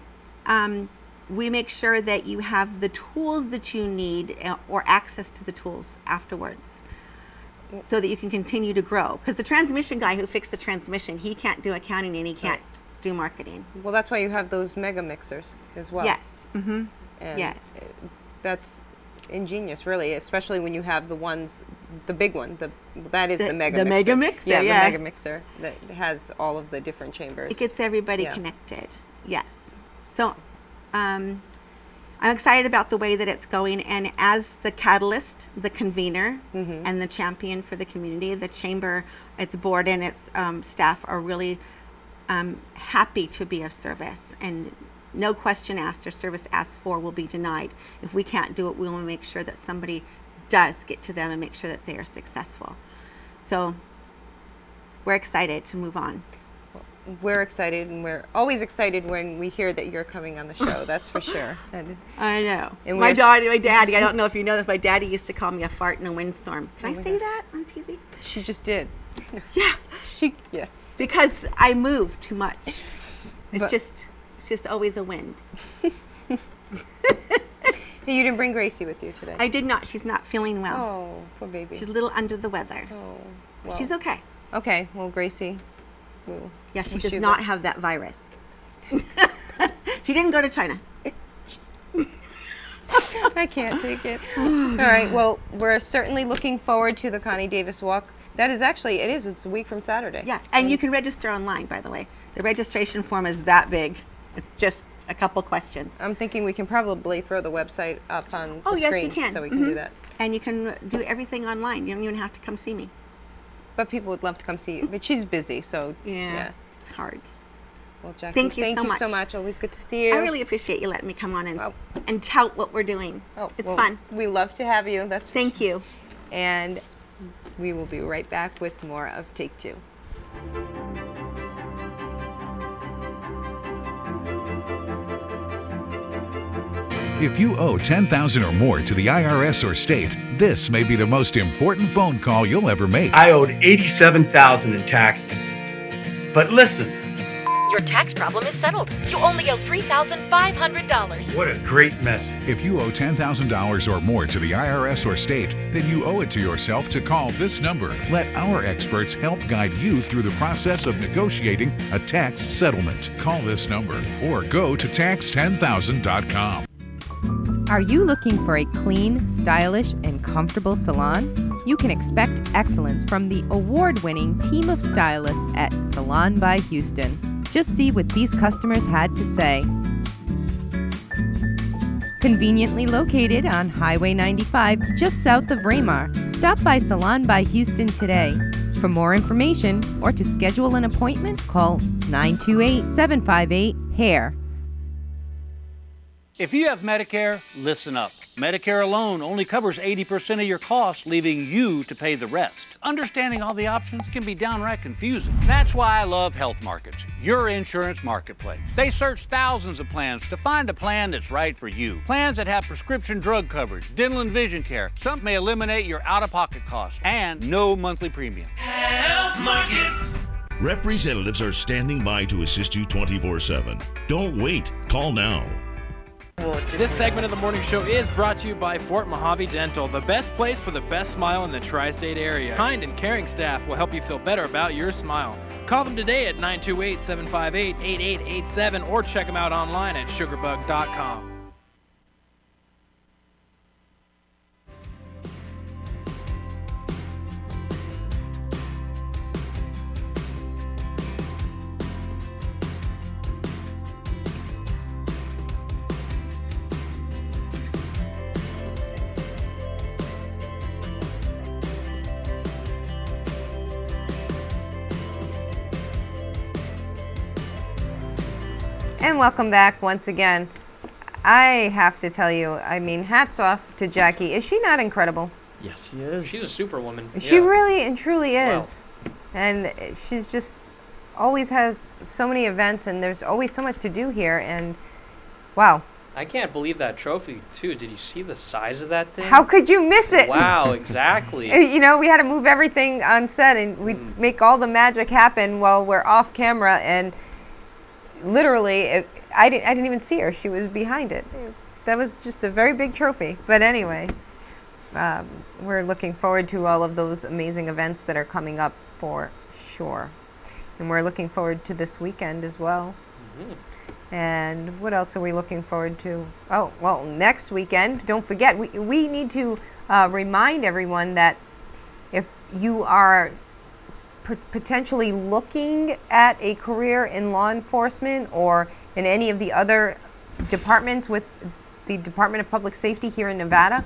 we make sure that you have the tools that you need or access to the tools afterwards, so that you can continue to grow. Because the transmission guy who fixed the transmission, he can't do accounting and he can't do marketing.
Well, that's why you have those mega mixers as well.
Yes. Mm-hmm.
And
yes.
That's ingenious, really, especially when you have the big one. That is the mega mixer.
The mega mixer,
yeah. The mega mixer that has all of the different chambers.
It gets everybody connected. Yes. So I'm excited about the way that it's going, and as the catalyst, the convener, and the champion for the community, the chamber, its board and its staff are really happy to be of service, and no question asked or service asked for will be denied. If we can't do it, we will make sure that somebody does get to them and make sure that they are successful. So we're excited to move on.
We're excited, and we're always excited when we hear that you're coming on the show. That's for sure.
I know.
And
my daddy, I don't know if you know this, my daddy used to call me a fart in a windstorm. Can I say that on TV?
She just did.
Yeah. Because I move too much. It's just always a wind.
You didn't bring Gracie with you today?
I did not. She's not feeling well.
Oh, poor baby.
She's a little under the weather.
Oh, well.
She's okay.
Okay, well, Gracie.
She does not have that virus. She didn't go to China.
I can't take it. All right, well, we're certainly looking forward to the Connie Davis Walk. It's a week from Saturday.
Yeah, and you can register online, by the way. The registration form is that big. It's just a couple questions.
I'm thinking we can probably throw the website up on the screen.
Yes, you can.
So we can do that.
And you can do everything online. You don't even have to come see me.
But people would love to come see you. But she's busy, so
yeah. It's hard.
Well, Jackie,
thank you
so much. Always good to see you.
I really appreciate you letting me come on and tout what we're doing. It's fun.
We love to have you.
Thank you.
And we will be right back with more of Take Two.
If you owe $10,000 or more to the IRS or state, this may be the most important phone call you'll ever make.
I owed $87,000 in taxes. But listen.
Your tax problem is settled. You only owe $3,500.
What a great message.
If you owe $10,000 or more to the IRS or state, then you owe it to yourself to call this number. Let our experts help guide you through the process of negotiating a tax settlement. Call this number or go to tax10000.com.
Are you looking for a clean, stylish, and comfortable salon? You can expect excellence from the award-winning team of stylists at Salon by Houston. Just see what these customers had to say. Conveniently located on Highway 95, just south of Raymar, stop by Salon by Houston today. For more information or to schedule an appointment, call 928-758-HAIR.
If you have Medicare, listen up. Medicare alone only covers 80% of your costs, leaving you to pay the rest. Understanding all the options can be downright confusing. That's why I love Health Markets, your insurance marketplace. They search thousands of plans to find a plan that's right for you. Plans that have prescription drug coverage, dental and vision care. Some may eliminate your out-of-pocket costs, and no monthly premium.
Health Markets.
Representatives are standing by to assist you 24/7. Don't wait. Call now.
This segment of the morning show is brought to you by Fort Mojave Dental, the best place for the best smile in the tri-state area. Kind and caring staff will help you feel better about your smile. Call them today at 928-758-8887 or check them out online at sugarbug.com.
And welcome back once again. I have to tell you, I mean, hats off to Jackie. Is she not incredible?
Yes, she is.
She's a superwoman.
She
Yeah.
really and truly
Wow.
is. And she's just always has so many events, and there's always so much to do here. And wow.
I can't believe that trophy, too. Did you see the size of that thing?
How could you miss it?
Wow, exactly.
You know, we had to move everything on set, and we'd make all the magic happen while we're off camera. And literally, I didn't even see her. She was behind it. That was just a very big trophy. But anyway, we're looking forward to all of those amazing events that are coming up for sure. And we're looking forward to this weekend as well.
Mm-hmm.
And what else are we looking forward to? Oh, well, next weekend, don't forget, we need to remind everyone that if you are potentially looking at a career in law enforcement or in any of the other departments with the Department of Public Safety here in Nevada,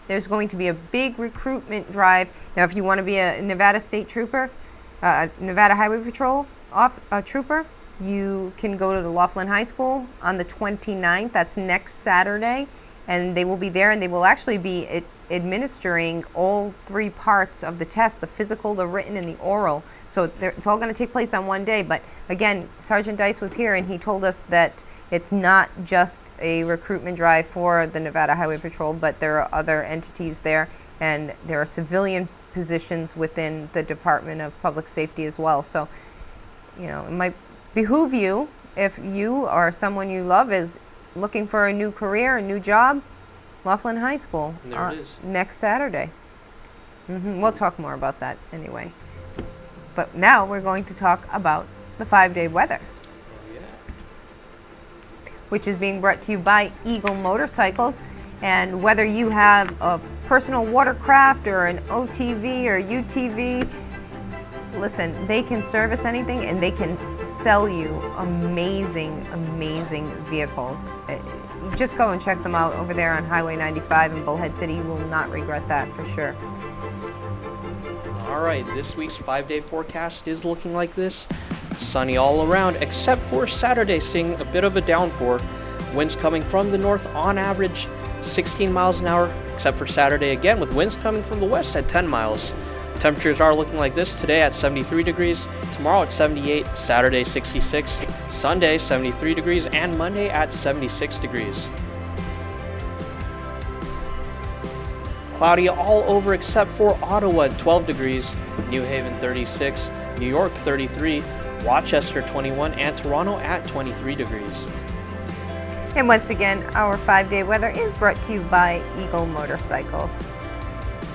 there's going to be a big recruitment drive. Now, if you want to be a Nevada State Trooper, Nevada Highway Patrol trooper, you can go to the Laughlin High School on the 29th. That's next Saturday. And they will be there, and they will actually be administering all 3 parts of the test, the physical, the written, and the oral. So it's all going to take place on one day. But again, Sergeant Dice was here, and he told us that it's not just a recruitment drive for the Nevada Highway Patrol, but there are other entities there, and there are civilian positions within the Department of Public Safety as well. So, you know, it might behoove you, if you or someone you love is looking for a new career, a new job, Laughlin High School.
There it is.
Next Saturday. We'll talk more about that anyway. But now we're going to talk about the 5-day weather, which is being brought to you by Eagle Motorcycles. And whether you have a personal watercraft or an OTV or UTV, listen, they can service anything, and they can sell you amazing, amazing vehicles. Just go and check them out over there on Highway 95 in Bullhead City. You will not regret that for sure.
All right, this week's 5-day forecast is looking like this. Sunny all around, except for Saturday, seeing a bit of a downpour. Winds coming from the north on average 16 miles an hour, except for Saturday again, with winds coming from the west at 10 miles. Temperatures are looking like this today at 73 degrees, tomorrow at 78, Saturday 66, Sunday 73 degrees, and Monday at 76 degrees. Cloudy all over except for Ottawa at 12 degrees, New Haven 36, New York 33, Rochester 21, and Toronto at 23 degrees.
And once again, our 5-day weather is brought to you by Eagle Motorcycles.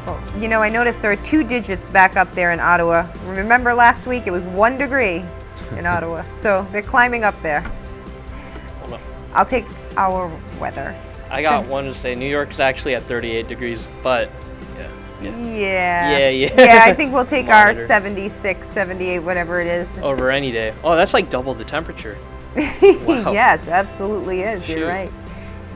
Well, you know, I noticed there are 2 digits back up there in Ottawa. Remember last week it was 1 degree in Ottawa. So they're climbing up there.
Hold on.
I'll take our weather.
I got one to say. New York's actually at 38 degrees, but
Yeah, I think we'll take our 76, 78, whatever it is.
over any day. Oh, that's like double the temperature. Wow.
Yes, absolutely is.
Shoot.
You're right.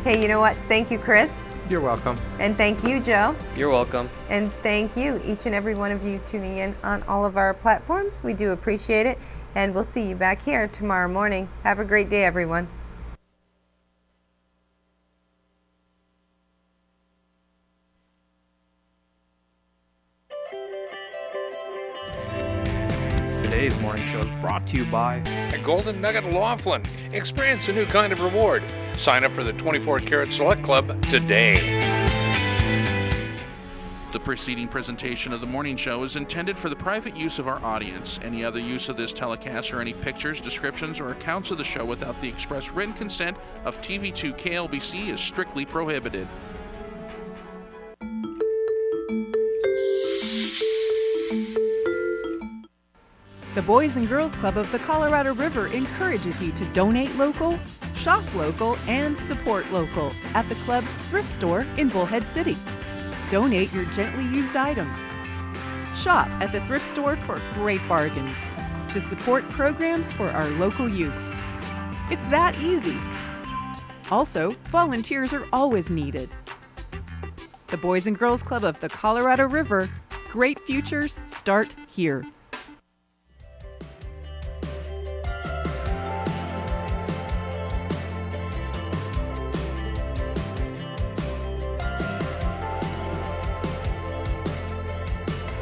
Hey, you know what? Thank you, Chris.
You're welcome.
And thank you, Joe.
You're welcome.
And thank you, each and every one of you tuning in on all of our platforms. We do appreciate it. And we'll see you back here tomorrow morning. Have a great day, everyone.
Today's morning show is brought to you by
At Golden Nugget Laughlin, experience a new kind of reward. Sign up for the 24 Karat Select Club today.
The preceding presentation of the morning show is intended for the private use of our audience. Any other use of this telecast or any pictures, descriptions, or accounts of the show without the express written consent of TV2 KLBC is strictly prohibited.
The Boys and Girls Club of the Colorado River encourages you to donate local, shop local, and support local at the club's thrift store in Bullhead City. Donate your gently used items. Shop at the thrift store for great bargains to support programs for our local youth. It's that easy. Also, volunteers are always needed. The Boys and Girls Club of the Colorado River, great futures start here.